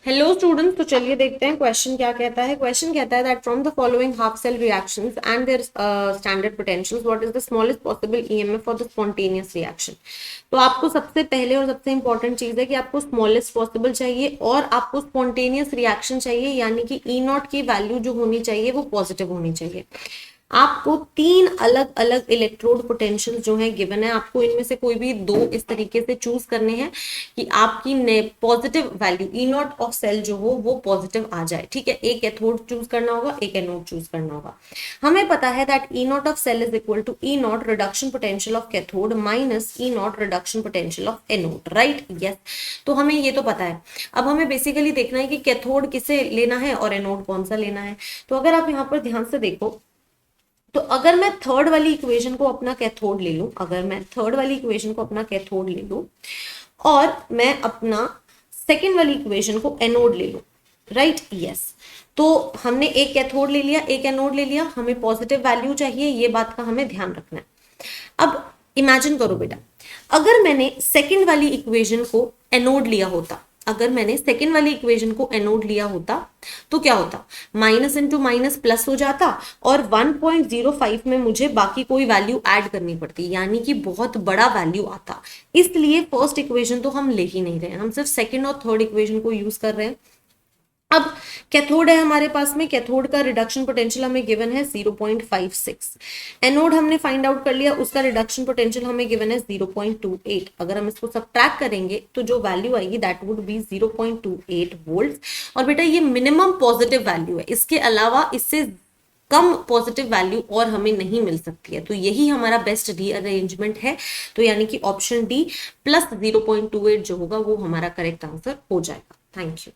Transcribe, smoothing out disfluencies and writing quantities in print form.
Hello students, तो चलिए देखते हैं क्वेश्चन क्या कहता है। क्वेश्चन कहता है that from the following half cell reactions and their standard potentials what is the smallest possible EMF for the spontaneous reaction. तो आपको सबसे पहले और सबसे इंपॉर्टेंट चीज है कि आपको स्मॉलेस्ट पॉसिबल चाहिए और आपको स्पॉन्टेनियस रिएक्शन चाहिए, यानी कि ई नॉट की वैल्यू जो होनी चाहिए वो पॉजिटिव होनी चाहिए। आपको तीन अलग अलग इलेक्ट्रोड पोटेंशियल जो है गिवन है, आपको इनमें से कोई भी दो इस तरीके से चूज करने हैं कि आपकी positive value E nought of cell जो हो वो पॉजिटिव आ जाए। ठीक है, एक एथोड चूज करना होगा, एक एनोड चूज करना होगा। हमें पता है that E nought of cell is equal to E nought reduction potential of cathode minus E nought reduction potential of anode, right? Yes, तो हमें ये तो पता है। अब हमें बेसिकली देखना है कि कैथोड किसे लेना है और एनोड कौन सा लेना है। तो अगर आप यहाँ पर ध्यान से देखो, तो अगर मैं थर्ड वाली इक्वेशन को अपना कैथोड ले लूं, अगर मैं थर्ड वाली इक्वेशन को अपना कैथोड ले लूं और मैं अपना सेकेंड वाली इक्वेशन को एनोड ले लूं, राइट? यस, तो हमने एक कैथोड ले लिया, एक एनोड ले लिया, हमें पॉजिटिव वैल्यू चाहिए, ये बात का हमें ध्यान रखना है। अब इमेजिन करो बेटा, अगर मैंने सेकेंड वाली इक्वेशन को एनोड लिया होता, अगर मैंने सेकेंड वाली इक्वेशन को एनोड लिया होता तो क्या होता? माइनस इंटू माइनस प्लस हो जाता और 1.05 में मुझे बाकी कोई वैल्यू ऐड करनी पड़ती, यानी कि बहुत बड़ा वैल्यू आता। इसलिए फर्स्ट इक्वेशन तो हम ले ही नहीं रहे, हम सिर्फ सेकेंड और थर्ड इक्वेशन को यूज कर रहे हैं। अब कैथोड है हमारे पास में, कैथोड का रिडक्शन पोटेंशियल हमें गिवन है 0.56। एनोड हमने फाइंड आउट कर लिया, उसका रिडक्शन पोटेंशियल हमें गिवन है 0.28। अगर हम इसको सब्ट्रैक्ट करेंगे तो जो वैल्यू आएगी दैट वुड बी 0.28 वोल्ट। और बेटा ये मिनिमम पॉजिटिव वैल्यू है, इसके अलावा इससे कम पॉजिटिव वैल्यू और हमें नहीं मिल सकती है। तो यही हमारा बेस्ट रीअरेंजमेंट है। तो यानी कि ऑप्शन डी प्लस 0.28 जो होगा वो हमारा करेक्ट आंसर हो जाएगा। Thank you.